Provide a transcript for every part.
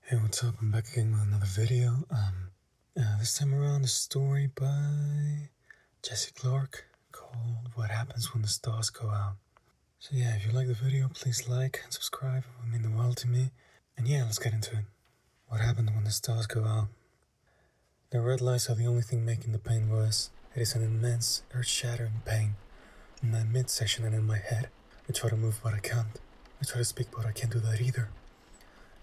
Hey, what's up? I'm back again with another video. This time around, a story by Jesse Clark called What Happens When the Stars Go Out. So yeah, if you like the video, please like and subscribe. It would mean the world to me. And yeah, let's get into it. What happens when the stars go out? The red lights are the only thing making the pain worse. It is an immense, earth-shattering pain. In my midsection and in my head, I try to move but I can't. I try to speak but I can't do that either.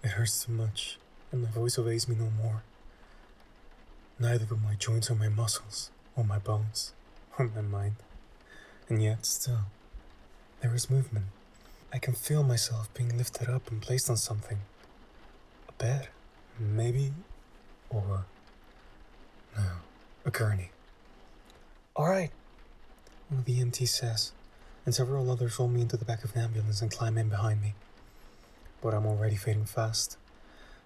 It hurts too much, and my voice obeys me no more. Neither do my joints or my muscles, or my bones, or my mind. And yet, still, there is movement. I can feel myself being lifted up and placed on something. A bed, maybe, or no, a gurney. Alright, one of the EMTs says, and several others roll me into the back of an ambulance and climb in behind me. But I'm already fading fast.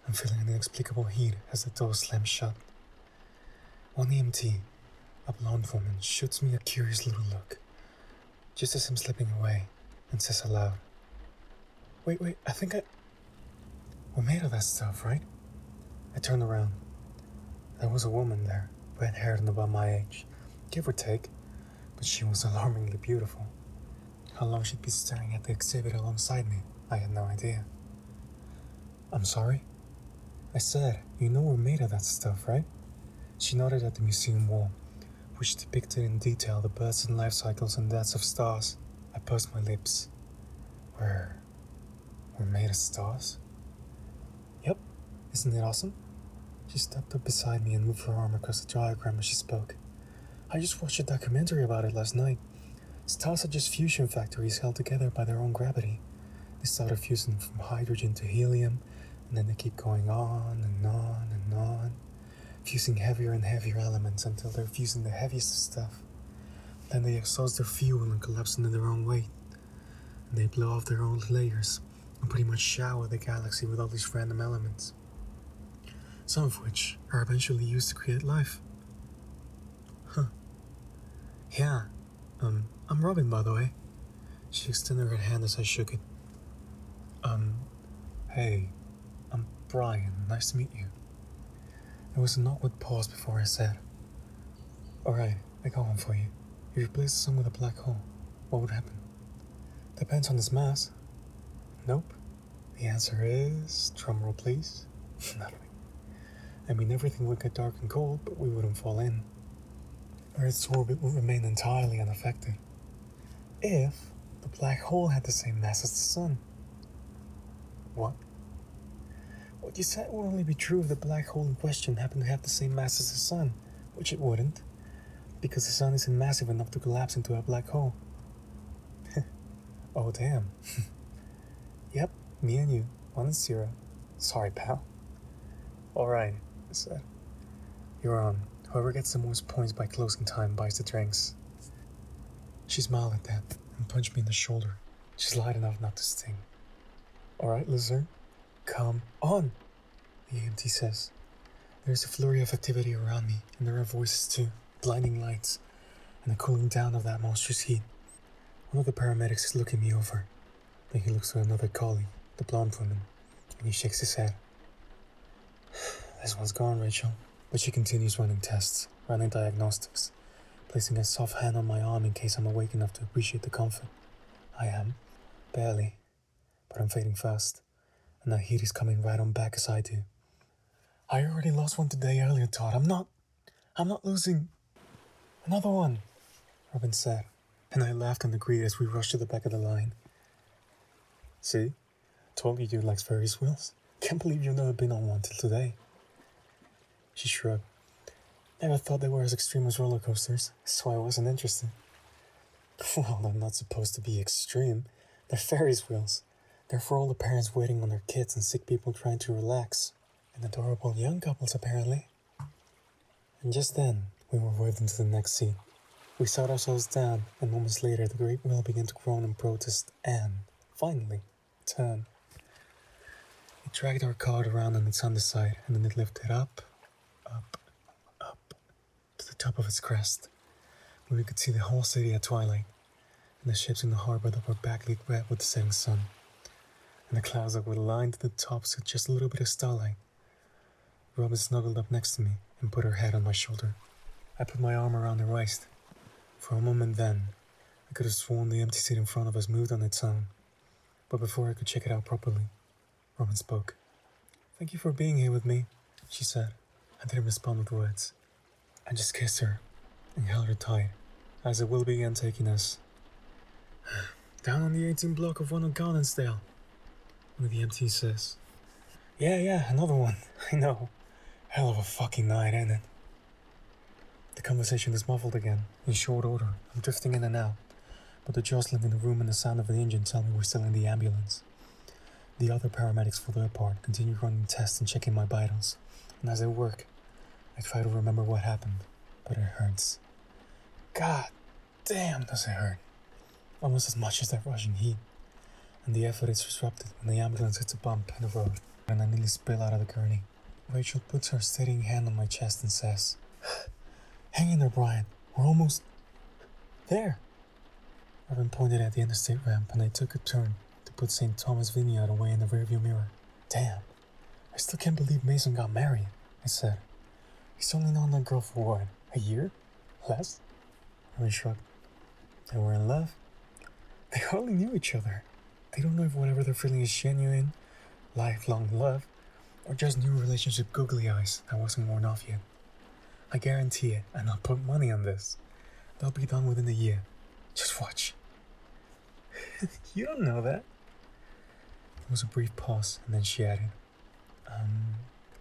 I'm feeling an inexplicable heat as the door slams shut. One EMT, a blonde woman, shoots me a curious little look, just as I'm slipping away, and says aloud, Wait, we're made of that stuff, right? I turned around. There was a woman there, red-haired and about my age, give or take, but she was alarmingly beautiful. How long she'd be staring at the exhibit alongside me, I had no idea. I'm sorry? I said, you know we're made of that stuff, right? She nodded at the museum wall, which depicted in detail the births and life cycles and deaths of stars. I pursed my lips. We're made of stars? Yep, isn't it awesome? She stepped up beside me and moved her arm across the diagram as she spoke. I just watched a documentary about it last night. Stars are just fusion factories held together by their own gravity. They started fusing from hydrogen to helium, and then they keep going on and on and on, fusing heavier and heavier elements until they're fusing the heaviest of stuff. Then they exhaust their fuel and collapse under their own weight. And they blow off their own layers and pretty much shower the galaxy with all these random elements, some of which are eventually used to create life. Huh. Yeah, I'm Robin, by the way. She extended her hand as I shook it. Hey, I'm Brian. Nice to meet you. There was an awkward pause before I said, Alright, I got one for you. If you replace the sun with a black hole, what would happen? Depends on its mass. Nope. The answer is, drumroll please, nothing. I mean, everything would get dark and cold, but we wouldn't fall in. Earth's orbit would remain entirely unaffected. If the black hole had the same mass as the sun. What? What you said would only be true if the black hole in question happened to have the same mass as the sun, which it wouldn't, because the sun isn't massive enough to collapse into a black hole. Oh damn. Yep, me and you, 1-0. Sorry, pal. Alright, I said. You're on. Whoever gets the most points by closing time buys the drinks. She smiled at that and punched me in the shoulder, just light enough not to sting. Alright, loser. Come on, the EMT says. There's a flurry of activity around me, and there are voices too, blinding lights, and a cooling down of that monstrous heat. One of the paramedics is looking me over. Then he looks to another colleague, the blonde woman, and he shakes his head. This one's gone, Rachel. But she continues running tests, running diagnostics, placing a soft hand on my arm in case I'm awake enough to appreciate the comfort. I am. Barely. But I'm fading fast, and that heat is coming right on back as I do. I already lost one today earlier, Todd. I'm not losing. Another one, Robin said, and I laughed and agreed as we rushed to the back of the line. See? Told you likes Ferris wheels. Can't believe you've never been on one till today. She shrugged. Never thought they were as extreme as roller coasters, so I wasn't interested. Well, they're not supposed to be extreme. They're Ferris wheels. They're for all the parents waiting on their kids and sick people trying to relax. And adorable young couples, apparently. And just then, we were waved into the next seat. We sat ourselves down, and moments later the great wheel began to groan and protest and, finally, turn. It dragged our cart around on its underside, and then it lifted up, to the top of its crest, where we could see the whole city at twilight, and the ships in the harbor that were backlit red with the setting sun, and the clouds that were lined to the tops with just a little bit of starlight, Robin snuggled up next to me and put her head on my shoulder. I put my arm around her waist. For a moment then, I could have sworn the empty seat in front of us moved on its own. But before I could check it out properly, Robin spoke. "Thank you for being here with me," she said. I didn't respond with words. I just kissed her and held her tight as the wheel began taking us down on the 18th block of 1 on Gardensdale. One of the MTs says, Yeah, another one. I know. Hell of a fucking night, ain't it?" The conversation is muffled again, in short order. I'm drifting in and out, but the jostling in the room and the sound of the engine tell me we're still in the ambulance. The other paramedics, for their part, continue running tests and checking my vitals, and as they work, I try to remember what happened, but it hurts. God damn, does it hurt. Almost as much as that rushing heat. And the effort is disrupted when the ambulance hits a bump in the road, and I nearly spill out of the gurney. Rachel puts her steadying hand on my chest and says, "Hang in there, Brian. We're almost there." Robin pointed at the interstate ramp, and I took a turn to put St. Thomas Vineyard away in the rearview mirror. "Damn, I still can't believe Mason got married," I said. "He's only known that girl for what, a year? Less?" Robin shrugged. "They were in love. They hardly knew each other. They don't know if whatever they're feeling is genuine, lifelong love, or just new relationship googly eyes that wasn't worn off yet. I guarantee it, and I'll put money on this. They'll be done within a year. Just watch." "You don't know that." There was a brief pause, and then she added,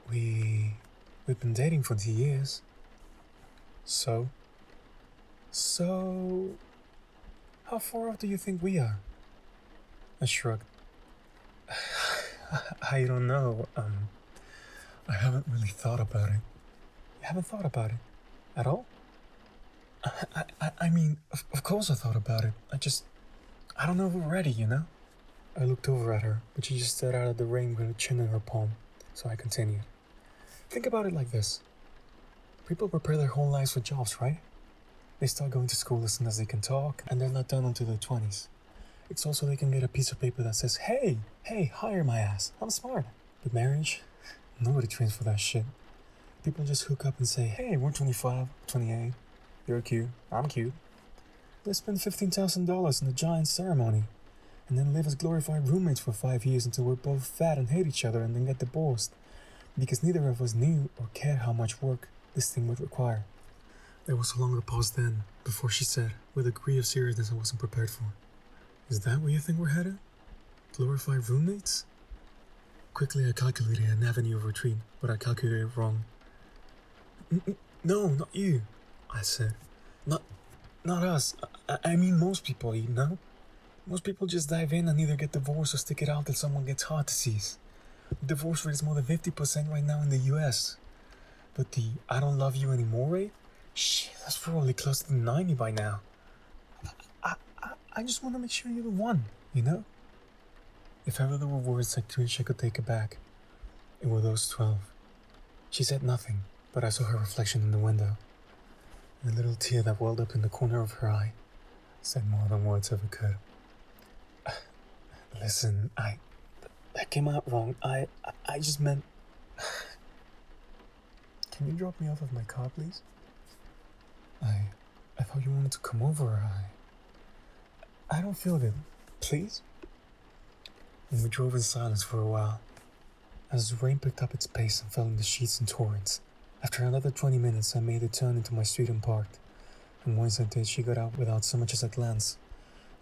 We've been dating for 2 years." So, how far off do you think we are?" I shrugged. I don't know. I haven't really thought about it." "You haven't thought about it? At all?" I mean, of course I thought about it. I don't know if we're ready, you know?" I looked over at her, but she just stared out at the rain with her chin in her palm, so I continued. "Think about it like this. People prepare their whole lives for jobs, right? They start going to school as soon as they can talk, and they're not done until their 20s. It's also they can get a piece of paper that says, hey, hire my ass, I'm smart." But marriage, nobody trains for that shit. People just hook up and say, "Hey, we're 25, 28, you're cute, I'm cute. Let's spend $15,000 in the giant ceremony, and then live as glorified roommates for 5 years until we're both fat and hate each other and then get divorced, because neither of us knew or cared how much work this thing would require." There was a longer pause then, before she said, with a degree of seriousness I wasn't prepared for, "Is that where you think we're headed? Glorified roommates?" Quickly I calculated an avenue of retreat, but I calculated wrong. No, not you," I said. Not us. I mean most people, you know? Most people just dive in and either get divorced or stick it out till someone gets heart disease. The divorce rate is more than 50% right now in the US. But the I don't love you anymore rate? Shit, that's probably close to 90 by now. I just want to make sure you're the one, you know? If ever there were words I wish I could take it back, it were those 12. She said nothing, but I saw her reflection in the window. And a little tear that welled up in the corner of her eye said more than words ever could. Listen, that came out wrong. I just meant... Can you drop me off of my car, please? I thought you wanted to come over. I don't feel good. Please? And we drove in silence for a while, as the rain picked up its pace and fell in the sheets in torrents. After another 20 minutes, I made a turn into my street and parked, and once I did, she got out without so much as a glance,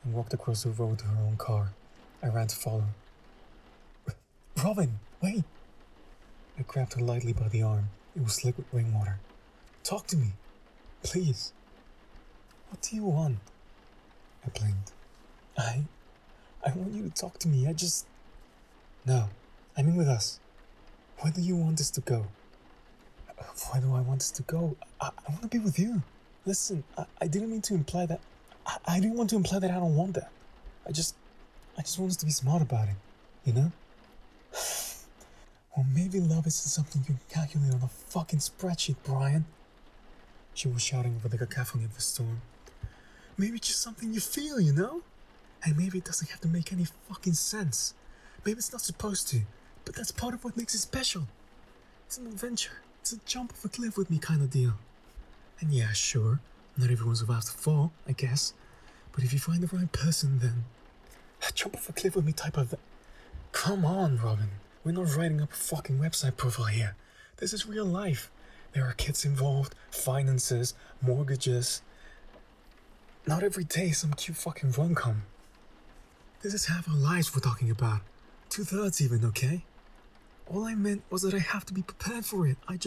and walked across the road to her own car. I ran to follow. "Robin, wait!" I grabbed her lightly by the arm. It was slick with rainwater. "Talk to me, please." "What do you want?" I blinked. I want you to talk to me. No, I mean with us. Where do you want us to go? Why do I want us to go? I want to be with you. Listen, I didn't mean to imply that. I didn't want to imply that I don't want that. I just want us to be smart about it, you know? Or maybe love isn't something you can calculate on a fucking spreadsheet, Brian. She was shouting over the cacophony of the storm. Maybe it's just something you feel, you know? And maybe it doesn't have to make any fucking sense. Maybe it's not supposed to, but that's part of what makes it special. It's an adventure. It's a jump off a cliff with me kind of deal. And yeah, sure, not everyone's about to fall, I guess. But if you find the right person, then a jump off a cliff with me type of... Come on, Robin. We're not writing up a fucking website profile here. This is real life. There are kids involved, finances, mortgages. Not every day some cute fucking rom-com. This is half our lives we're talking about. 2/3 even, okay? All I meant was that I have to be prepared for it. I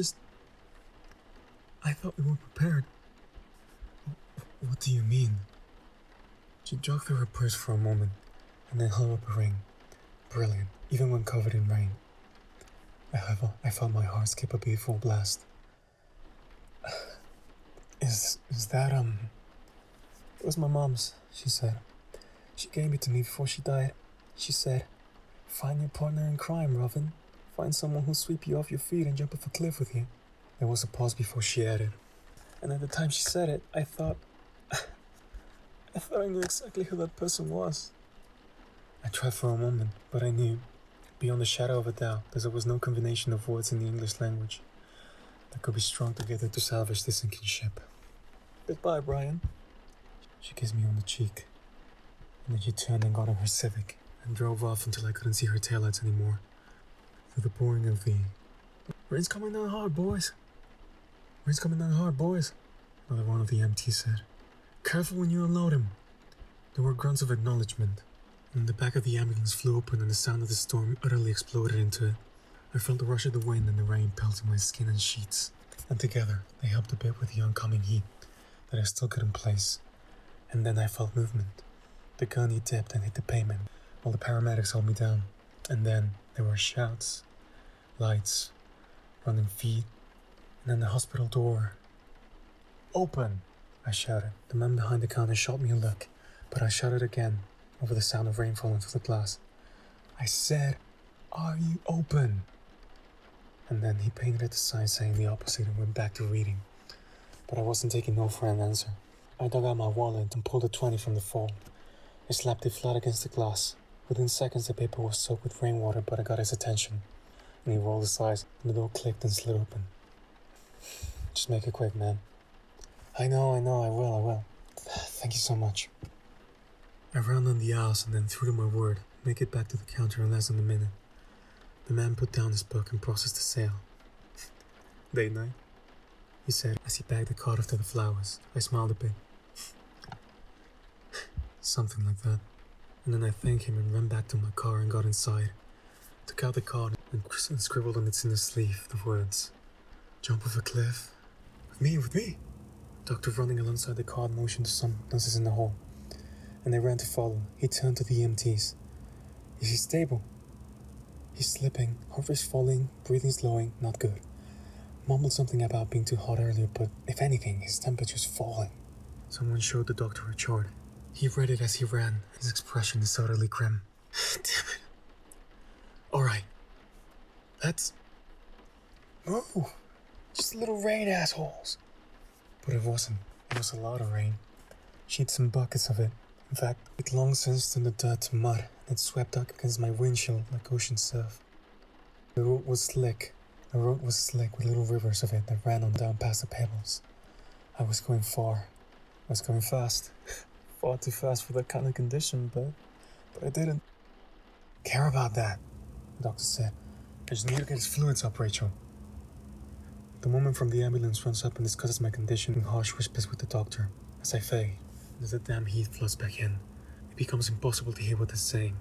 thought we were prepared. What do you mean? She jogged through her purse for a moment, and then held up a ring. Brilliant, even when covered in rain. I felt my heart skip a beat full blast. Is that, It was my mom's, she said. She gave it to me before she died. She said, find your partner in crime, Robin. Find someone who'll sweep you off your feet and jump off a cliff with you. There was a pause before she added. And at the time she said it, I thought I knew exactly who that person was. I tried for a moment, but I knew, beyond a shadow of a doubt, that there was no combination of words in the English language that could be strung together to salvage this sinking ship. Goodbye, Brian. She kissed me on the cheek, and then she turned and got in her Civic and drove off until I couldn't see her taillights anymore. Through the pouring of the... Rain's coming down hard, boys. Rain's coming down hard, boys, another one of the MTs said. Careful when you unload him. There were grunts of acknowledgement, and the back of the ambulance flew open and the sound of the storm utterly exploded into it. I felt the rush of the wind and the rain pelting my skin and sheets, and together they helped a bit with the oncoming heat that I still couldn't place. And then I felt movement. The gunny dipped and hit the pavement, while the paramedics held me down. And then there were shouts, lights, running feet, and then the hospital door. Open! I shouted. The man behind the counter shot me a look, but I shouted again, over the sound of rain falling through the glass. I said, are you open? And then he painted at the sign saying the opposite and went back to reading. But I wasn't taking no for an answer. I dug out my wallet and pulled a 20 from the fold. I slapped it flat against the glass. Within seconds the paper was soaked with rainwater, but I got his attention. And he rolled his eyes, and the door clicked and slid open. Just make it quick, man. I know, I will. Thank you so much. I ran down the aisles and then threw to my word, make it back to the counter in less than a minute. The man put down his book and processed the sale. Date night, he said as he bagged the card after the flowers. I smiled a bit. Something like that. And then I thanked him and ran back to my car and got inside. Took out the card and scribbled on its inner sleeve the words, jump off a cliff. With me. Doctor running alongside the card motioned to some nurses in the hall, and they ran to follow. He turned to the EMTs. Is he stable? He's slipping, heart rate's falling, breathing slowing, not good. Mumbled something about being too hot earlier, but if anything, his temperature's falling. Someone showed the doctor a chart. He read it as he ran. His expression is utterly grim. Damn it. Alright. Let's move. Just a little rain, assholes. But it wasn't. It was a lot of rain. Sheets and buckets of it. In fact, it long since turned the dirt to mud, and it swept up against my windshield like ocean surf. The road was slick with little rivers of it that ran on down past the pebbles. I was going far. I was going fast. Far too fast for that kind of condition, but I didn't care about that, the doctor said. I just need to get his fluids up, Rachel. The woman from the ambulance runs up and discusses my condition in harsh whispers with the doctor. As I fade, as the damn heat floods back in, it becomes impossible to hear what they're saying.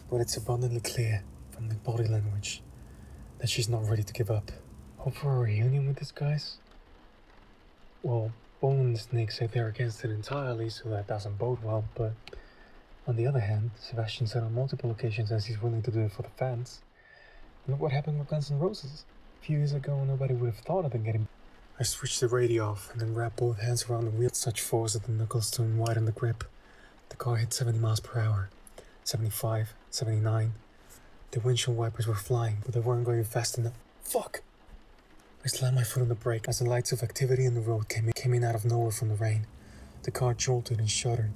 But it's abundantly clear from the body language that she's not ready to give up. Hope for a reunion with these guys? Well, Bone and the Snake say they're against it entirely, so that doesn't bode well, but on the other hand, Sebastian said on multiple occasions that he's willing to do it for the fans. Look what happened with Guns N' Roses. A few years ago, nobody would have thought of them getting... I switched the radio off and then wrapped both hands around the wheel with such force that the knuckles turned white on the grip. The car hit 70 miles per hour, 75, 79. The windshield wipers were flying, but they weren't going fast enough. Fuck! I slammed my foot on the brake as the lights of activity in the road came in out of nowhere from the rain. The car jolted and shuddered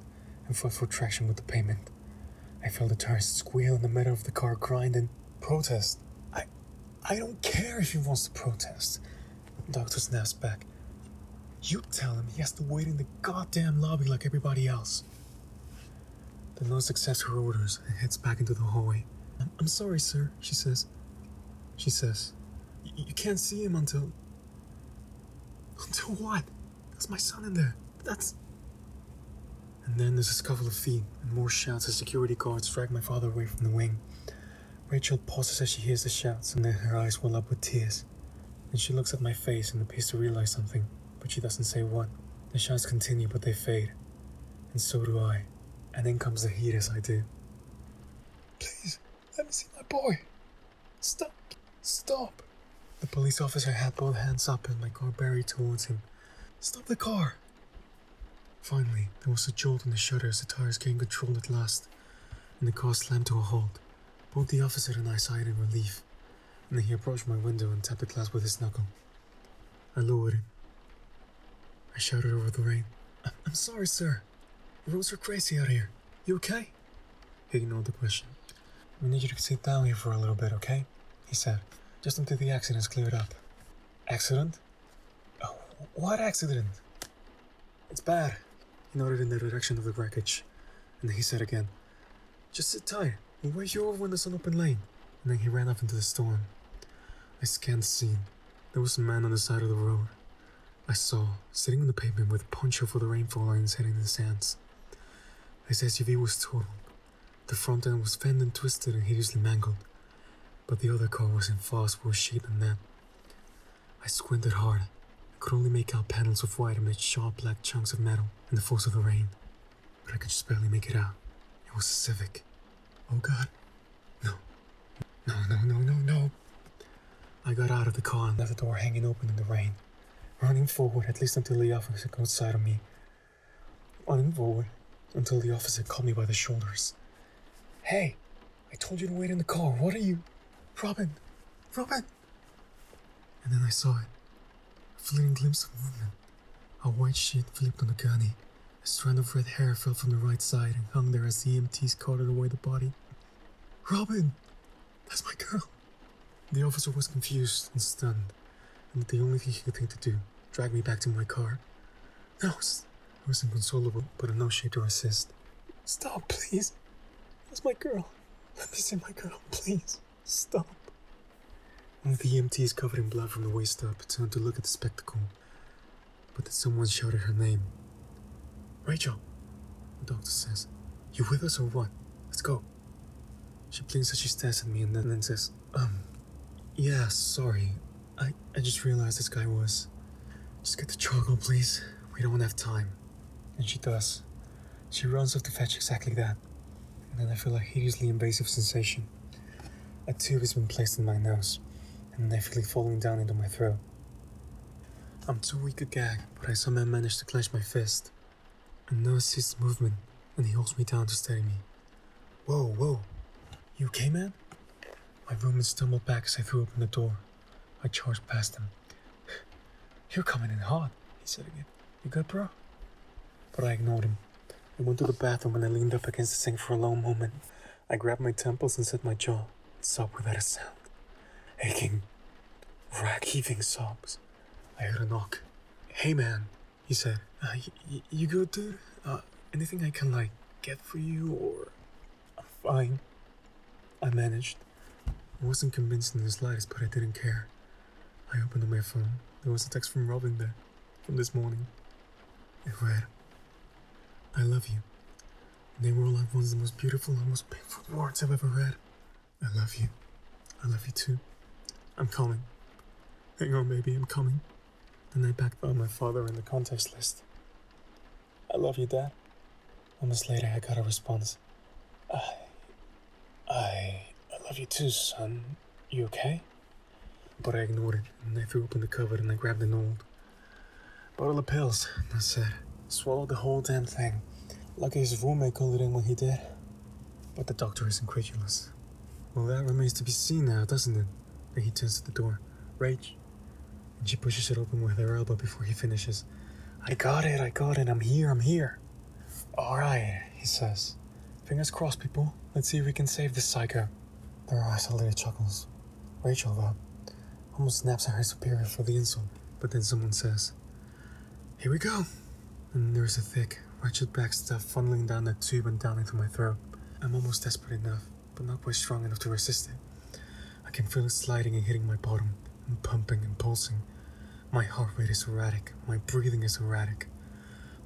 and fought for traction with the pavement. I felt the tires squeal and the metal of the car grind and protest. I don't care if he wants to protest. The doctor snaps back. You tell him he has to wait in the goddamn lobby like everybody else. The nurse accepts her orders and heads back into the hallway. I'm sorry, sir, she says. You can't see him until... Until what? That's my son in there. That's... And then there's a scuffle of feet and more shouts as security guards drag my father away from the wing. Rachel pauses as she hears the shouts and then her eyes well up with tears. Then she looks at my face and appears to realize something, but she doesn't say what. The shouts continue, but they fade. And so do I. And in comes the heat as I do. Please, let me see my boy. Stop. Stop. The police officer had both hands up and my car buried towards him. Stop the car. Finally, there was a jolt in the shutter as the tires gained control at last, and the car slammed to a halt. Both the officer and I sighed in relief, and then he approached my window and tapped the glass with his knuckle. I lowered him. I shouted over the rain. I'm sorry, sir. The roads are crazy out here. You okay? He ignored the question. We need you to sit down here for a little bit, okay? He said, just until the accident's cleared up. Accident? Oh, what accident? It's bad. He nodded in the direction of the wreckage, and then he said again, just sit tight. We'll wait you over when there's an open lane. And then he ran off into the storm. I scanned the scene. There was a man on the side of the road. I saw, sitting on the pavement with a poncho for the rainfall lines hitting the sands. His SUV was totaled. The front end was fended and twisted and hideously mangled, but the other car was in fast worse shape than that. I squinted hard. I could only make out panels of white amid sharp black chunks of metal and the force of the rain, but I could just barely make it out. It was a Civic. Oh God. No. No. I got out of the car and left the door hanging open in the rain, running forward at least until the officer got sight of me. Running forward until the officer caught me by the shoulders. Hey, I told you to wait in the car. What are you? Robin. And then I saw it. A fleeting glimpse of movement. A white sheet flipped on the gurney. A strand of red hair fell from the right side and hung there as the EMTs carted away the body. Robin! That's my girl! The officer was confused and stunned, and the only thing he could think to do, drag me back to my car. I was inconsolable, but in no shape to resist. Stop, please! That's my girl. Let me see my girl, please. Stop. One of the EMTs covered in blood from the waist up turned to look at the spectacle, but then someone shouted her name. Rachel, the doctor says. You with us or what? Let's go. She blinks as she stares at me and then says, yeah, sorry. I just realized this guy was... Just get the charcoal, please. We don't have time. And she does. She runs off to fetch exactly that. And then I feel a hideously invasive sensation. A tube has been placed in my nose, and I feel it falling down into my throat. I'm too weak to gag, but I somehow manage to clench my fist. A nurse sees the movement, and he holds me down to steady me. Whoa. You okay, man? My roommate stumbled back as I threw open the door. I charged past him. You're coming in hot, he said again. You good, bro? But I ignored him. I went to the bathroom and I leaned up against the sink for a long moment. I grabbed my temples and set my jaw and sobbed without a sound. Aching, rack-heaving sobs. I heard a knock. Hey, man, he said. You good, dude? Anything I can, get for you, or... I'm fine. I managed. I wasn't convinced in the slightest, but I didn't care. I opened up my phone. There was a text from Robin there, from this morning. It read, I love you. And they were all at once the most beautiful and most painful words I've ever read. I love you. I love you too. I'm coming. Hang on, baby, I'm coming. Then I backed by my father in the context list. I love you, Dad. Moments later, I got a response. I love you too, son. You okay? But I ignored it, and I threw open the cupboard and I grabbed an old bottle of pills, and I said, swallowed the whole damn thing. Lucky his roommate called it in when he did. But the doctor is incredulous. Well, that remains to be seen now, doesn't it? Then he turns to the door. Rach. And she pushes it open with her elbow before he finishes. I got it, I'm here. Alright, he says. Fingers crossed, people. Let's see if we can save this psycho. There are isolated chuckles. Rachel, though, almost snaps at her superior for the insult, but then someone says, "Here we go!" And there's a thick, wretched black stuff funneling down the tube and down into my throat. I'm almost desperate enough, but not quite strong enough to resist it. I can feel it sliding and hitting my bottom, and pumping and pulsing. My heart rate is erratic, my breathing is erratic.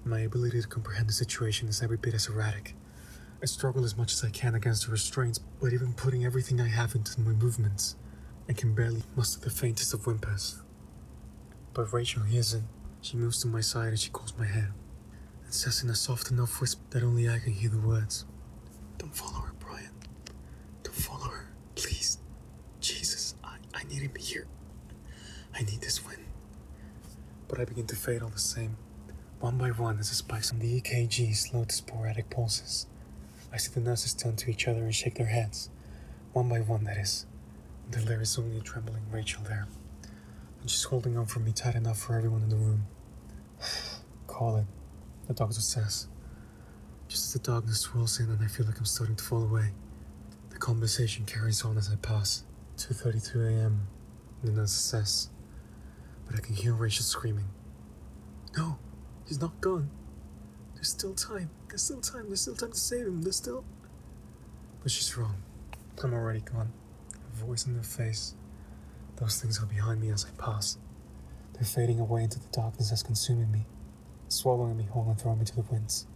My ability to comprehend the situation is every bit as erratic. I struggle as much as I can against the restraints, but even putting everything I have into my movements, I can barely muster the faintest of whimpers. But Rachel hears it. She moves to my side and she calls my hand, and says in a soft enough whisper that only I can hear the words, "Don't follow her, Brian. Don't follow her, please. Jesus, I need him here. I need this win." But I begin to fade all the same, one by one as the spikes on the EKG slow to sporadic pulses. I see the nurses turn to each other and shake their heads, one by one that is, until there is only a trembling Rachel there, and she's holding on for me tight enough for everyone in the room. "Call it," the doctor says. Just as the darkness swirls in and I feel like I'm starting to fall away, the conversation carries on as I pass. 2:32 a.m., the nurse says, but I can hear Rachel screaming, "No, he's not gone. There's still time. There's still time. There's still time to save him. There's still..." But she's wrong. I'm already gone. A voice in their face. Those things are behind me as I pass. They're fading away into the darkness that's consuming me, swallowing me whole and throwing me to the winds.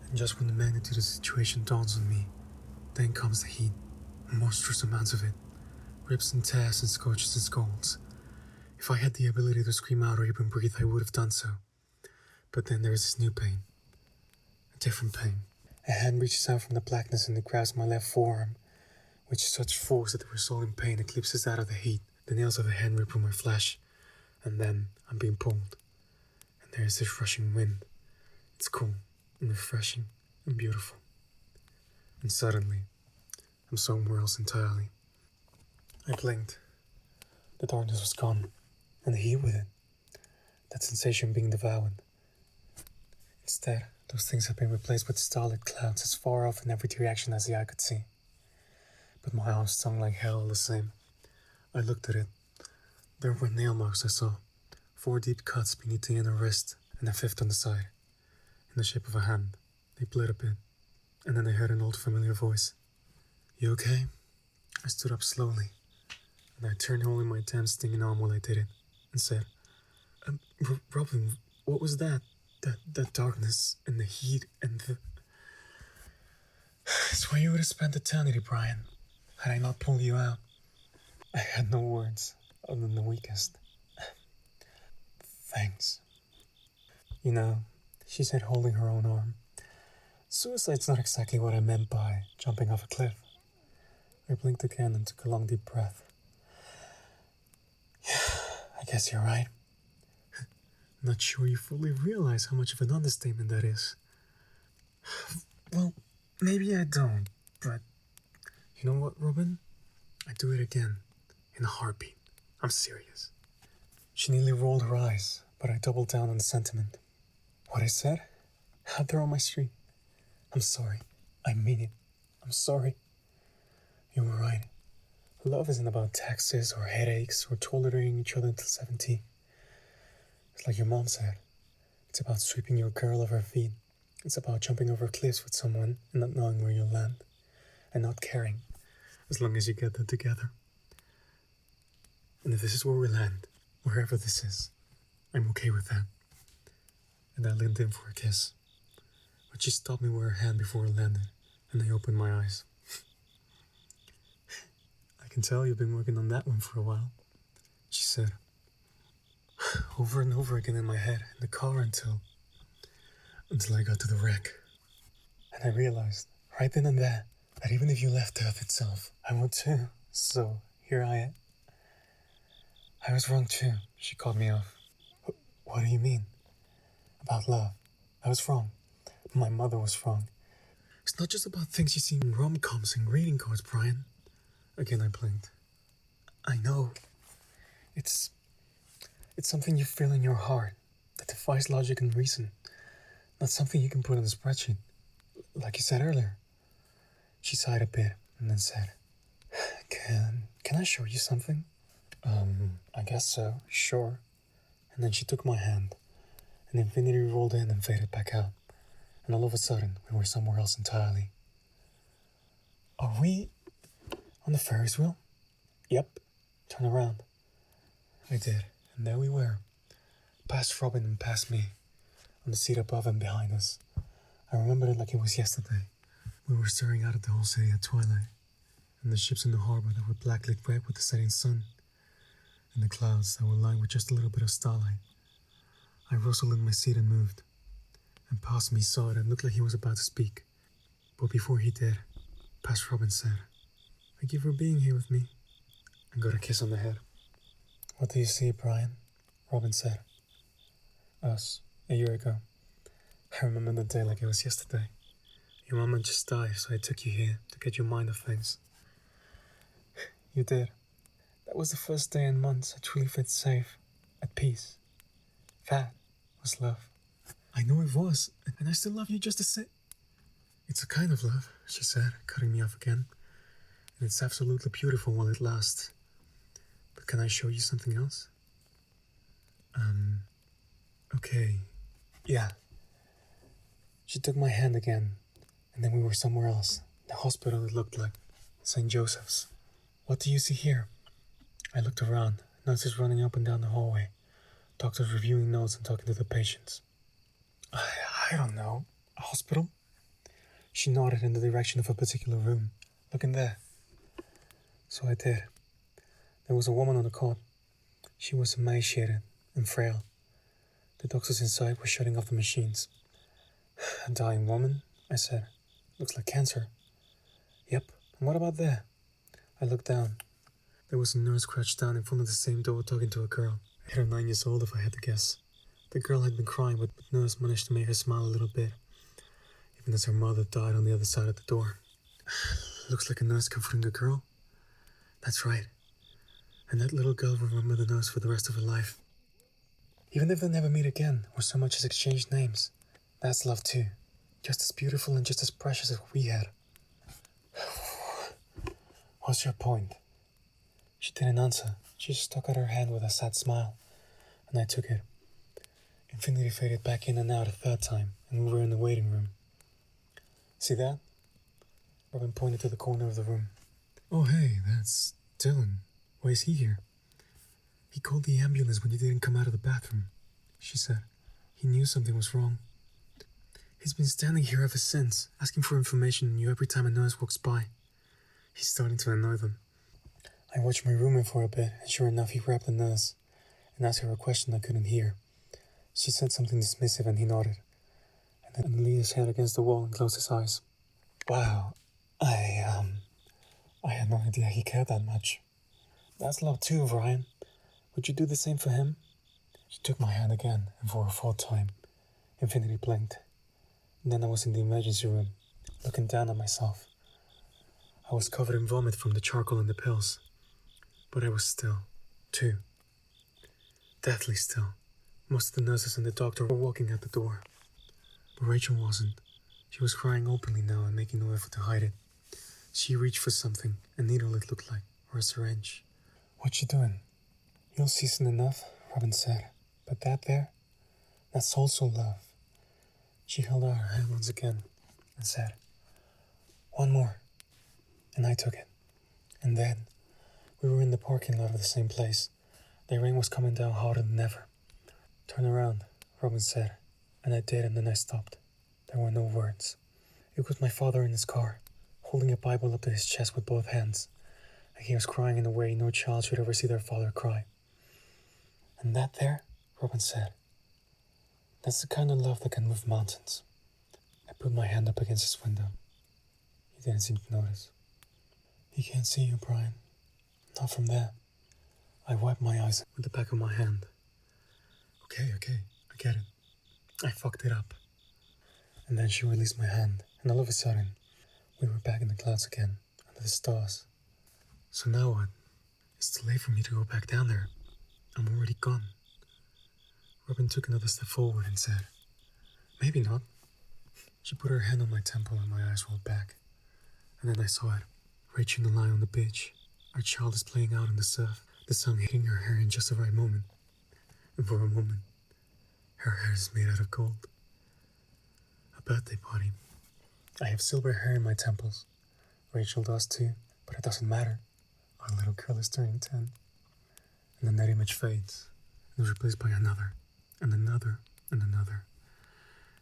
And just when the magnitude of the situation dawns on me, then comes the heat, monstrous amounts of it, rips and tears and scorches and scalds. If I had the ability to scream out or even breathe, I would have done so. But then there is this new pain, a different pain. A hand reaches out from the blackness and it grabs my left forearm, with such force that the resulting pain eclipses that of the heat. The nails of the hand rip through my flesh, and then I'm being pulled. And there is this rushing wind. It's cool and refreshing and beautiful. And suddenly, I'm somewhere else entirely. I blinked. The darkness was gone, and the heat with it. That sensation being devoured. Instead, those things have been replaced with starlit clouds as far off in every direction as the eye could see. But my arm stung like hell all the same. I looked at it. There were nail marks I saw, 4 deep cuts beneath the inner wrist, and a 5th on the side, in the shape of a hand. They bled a bit, and then I heard an old familiar voice. "You okay?" I stood up slowly, and I turned holding my damn stinging arm while I did it, and said, Robin, what was that? That darkness, and the heat, and the..." "It's where you would have spent eternity, Brian, had I not pulled you out." I had no words, other than the weakest. "Thanks." "You know," she said, holding her own arm, "suicide's not exactly what I meant by jumping off a cliff." I blinked again and took a long deep breath. "Yeah, I guess you're right." "Not sure you fully realize how much of an understatement that is." "Well, maybe I don't, but you know what, Robin? I'd do it again, in a heartbeat. I'm serious." She nearly rolled her eyes, but I doubled down on the sentiment. What I said? Out there on my street. I'm sorry. I mean it. I'm sorry. You were right. Love isn't about taxes or headaches or tolerating each other until 70. It's like your mom said. It's about sweeping your girl off her feet. It's about jumping over cliffs with someone and not knowing where you'll land. And not caring, as long as you get there together. And if this is where we land, wherever this is, I'm okay with that. And I leaned in for a kiss. But she stopped me with her hand before it landed, and I opened my eyes. "I can tell you've been working on that one for a while," she said. Over and over again in my head, in the car until I got to the wreck. And I realized, right then and there, that even if you left Earth itself, I would too. So, here I am. "I was wrong too," she called me off. What do you mean?" "About love. I was wrong. My mother was wrong. It's not just about things you see in rom-coms and greeting cards, Brian." Again I blinked. "I know. It's something you feel in your heart that defies logic and reason. Not something you can put on a spreadsheet, like you said earlier." She sighed a bit and then said, Can I show you something?" I guess so, sure. And then she took my hand, and infinity rolled in and faded back out. And all of a sudden, we were somewhere else entirely. Are we on the Ferris wheel? Yep. Turn around. I did, and there we were, past Robin and past me, on the seat above and behind us. I remembered it like it was yesterday. We were staring out at the whole city at twilight, and the ships in the harbor that were blacklit red with the setting sun, and the clouds that were lined with just a little bit of starlight. I rustled in my seat and moved, and past me saw it and looked like he was about to speak. But before he did, past Robin said, "Thank you for being here with me," and got a kiss on the head. "What do you see, Brian?" Robin said. "Us, a year ago. I remember the day like it was yesterday. Your mama just died, so I took you here to get your mind off things." "You did. That was the first day in months I truly felt safe, at peace. That was love." "I know it was, and I still love you just the same." "It's a kind of love," she said, cutting me off again. "And it's absolutely beautiful while it lasts. But can I show you something else?" Okay. Yeah. She took my hand again, and then we were somewhere else. The hospital, it looked like. St. Joseph's. "What do you see here?" I looked around, nurses running up and down the hallway, doctors reviewing notes and talking to the patients. I don't know. A hospital? She nodded in the direction of a particular room. "Look in there." So I did. There was a woman on the cot. She was emaciated and frail. The doctors inside were shutting off the machines. "A dying woman?" I said. "Looks like cancer." "Yep. And what about there?" I looked down. There was a nurse crouched down in front of the same door talking to a girl, 8 or 9 years old if I had to guess. The girl had been crying, but the nurse managed to make her smile a little bit, even as her mother died on the other side of the door. Looks like a nurse comforting a girl. That's right. And that little girl will remember the nurse for the rest of her life. Even if they never meet again, or so much as exchange names. That's love too. Just as beautiful and just as precious as what we had. "What's your point?" She didn't answer. She just stuck out her hand with a sad smile, and I took it. Infinity faded back in and out a third time, and we were in the waiting room. "See that?" Robin pointed to the corner of the room. "Oh hey, that's Dylan. Why is he here?" "He called the ambulance when you didn't come out of the bathroom," she said. "He knew something was wrong. He's been standing here ever since, asking for information on you every time a nurse walks by. He's starting to annoy them." I watched my roommate for a bit, and sure enough he grabbed the nurse and asked her a question I couldn't hear. She said something dismissive and he nodded, and then leaned his head against the wall and closed his eyes. Wow, I had no idea he cared that much. "That's love too, Brian. Would you do the same for him?" She took my hand again, and for a fourth time, Infinity blinked. And then I was in the emergency room, looking down at myself. I was covered in vomit from the charcoal and the pills, but I was still, too. Deathly still. Most of the nurses and the doctor were walking out the door. But Rachel wasn't. She was crying openly now and making no effort to hide it. She reached for something, a needle it looked like, or a syringe. "What you doing?" "You'll see soon enough," Robin said. "But that there, that's also love." She held out her hand once again and said, "One more." And I took it. And then, we were in the parking lot of the same place. The rain was coming down harder than ever. "Turn around," Robin said, and I did, and then I stopped. There were no words. It was my father in his car, holding a Bible up to his chest with both hands, and he was crying in a way no child should ever see their father cry. "And that there," Robin said, "that's the kind of love that can move mountains." I put my hand up against his window. He didn't seem to notice. "He can't see you, Brian. Not from there." I wiped my eyes with the back of my hand. Okay, I get it. I fucked it up." And then she released my hand, and all of a sudden, we were back in the clouds again, under the stars. "So now what? It's too late for me to go back down there. I'm already gone." Robin took another step forward and said, "Maybe not." She put her hand on my temple and my eyes rolled back. And then I saw it. Rachel and I on the beach. Our child is playing out in the surf. the sun hitting her hair in just the right moment. And for a moment, her hair is made out of gold. A birthday party. I have silver hair in my temples. Rachel does too, but it doesn't matter. Our little girl is turning 10. And then that image fades and is replaced by another, and another, and another.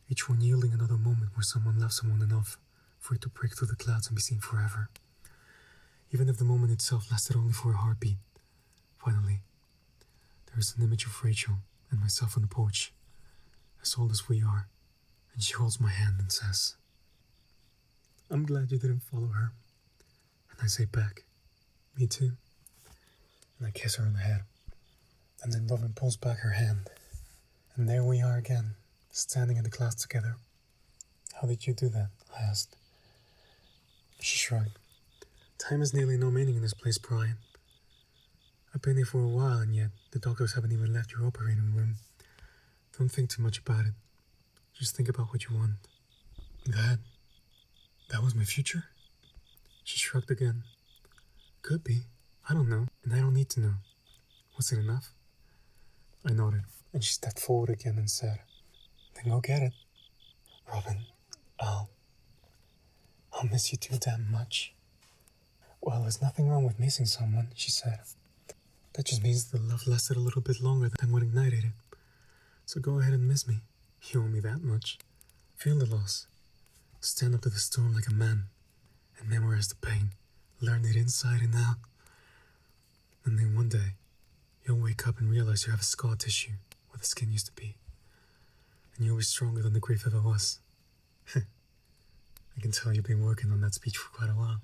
Each one yielding another moment where someone loves someone enough for it to break through the clouds and be seen forever. Even if the moment itself lasted only for a heartbeat. Finally, there is an image of Rachel and myself on the porch, as old as we are, and she holds my hand and says, "I'm glad you didn't follow her." And I say back, "Me too." And I kiss her on the head. And then Robin pulls back her hand. And there we are again, standing in the clouds together. "How did you do that?" I asked. She shrugged. "Time has nearly no meaning in this place, Brian. I've been here for a while, and yet the doctors haven't even left your operating room. Don't think too much about it. Just think about what you want." That was my future? She shrugged again. "Could be. I don't know, and I don't need to know. Was it enough?" I nodded, and she stepped forward again and said, "Then go get it. Robin, I'll miss you too damn much." "Well, there's nothing wrong with missing someone," she said. "That just means the love lasted a little bit longer than what ignited it. So go ahead and miss me. You owe me that much. Feel the loss. Stand up to the storm like a man and memorize the pain. Learn it inside and out. And then one day, you'll wake up and realize you have a scar tissue where the skin used to be. And you'll be stronger than the grief ever was." I can tell you've been working on that speech for quite a while,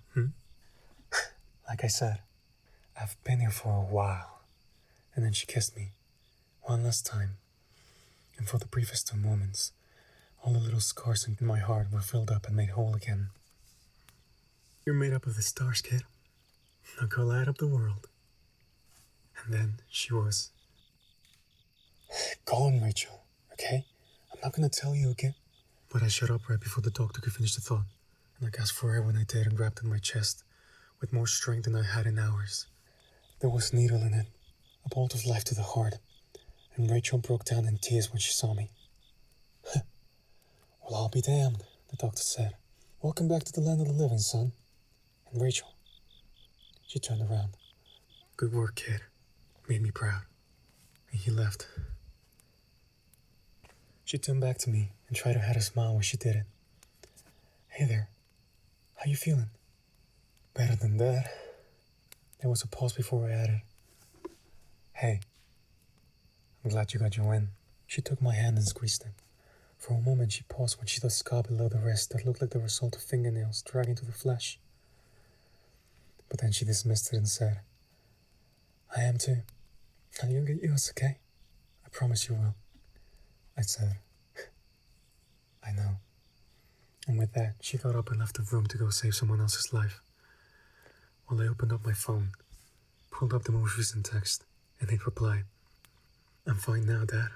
Like I said, I've been here for a while. And then she kissed me, one last time. And for the briefest of moments, all the little scars in my heart were filled up and made whole again. "You're made up of the stars, kid. Now go light up the world." And then she was. "Go on, Rachel, okay? I'm not gonna tell you again." But I shut up right before the doctor could finish the thought, and I gasped for air when I did and grabbed at my chest with more strength than I had in hours. There was a needle in it, a bolt of life to the heart, and Rachel broke down in tears when she saw me. "Well, I'll be damned," the doctor said. "Welcome back to the land of the living, son." And Rachel, she turned around. "Good work, kid. Made me proud." And he left. She turned back to me and tried to hide a smile when she did it. "Hey there, how you feeling?" "Better than that." There was a pause before I added, "Hey, I'm glad you got your win." She took my hand and squeezed it. For a moment she paused when she saw a scar below the wrist that looked like the result of fingernails dragging through the flesh. But then she dismissed it and said, "I am too. And you'll get yours, okay? I promise you will." I said, "I know." And with that, she got up and left the room to go save someone else's life. While I opened up my phone, pulled up the most recent text, and hit reply. "I'm fine now, Dad."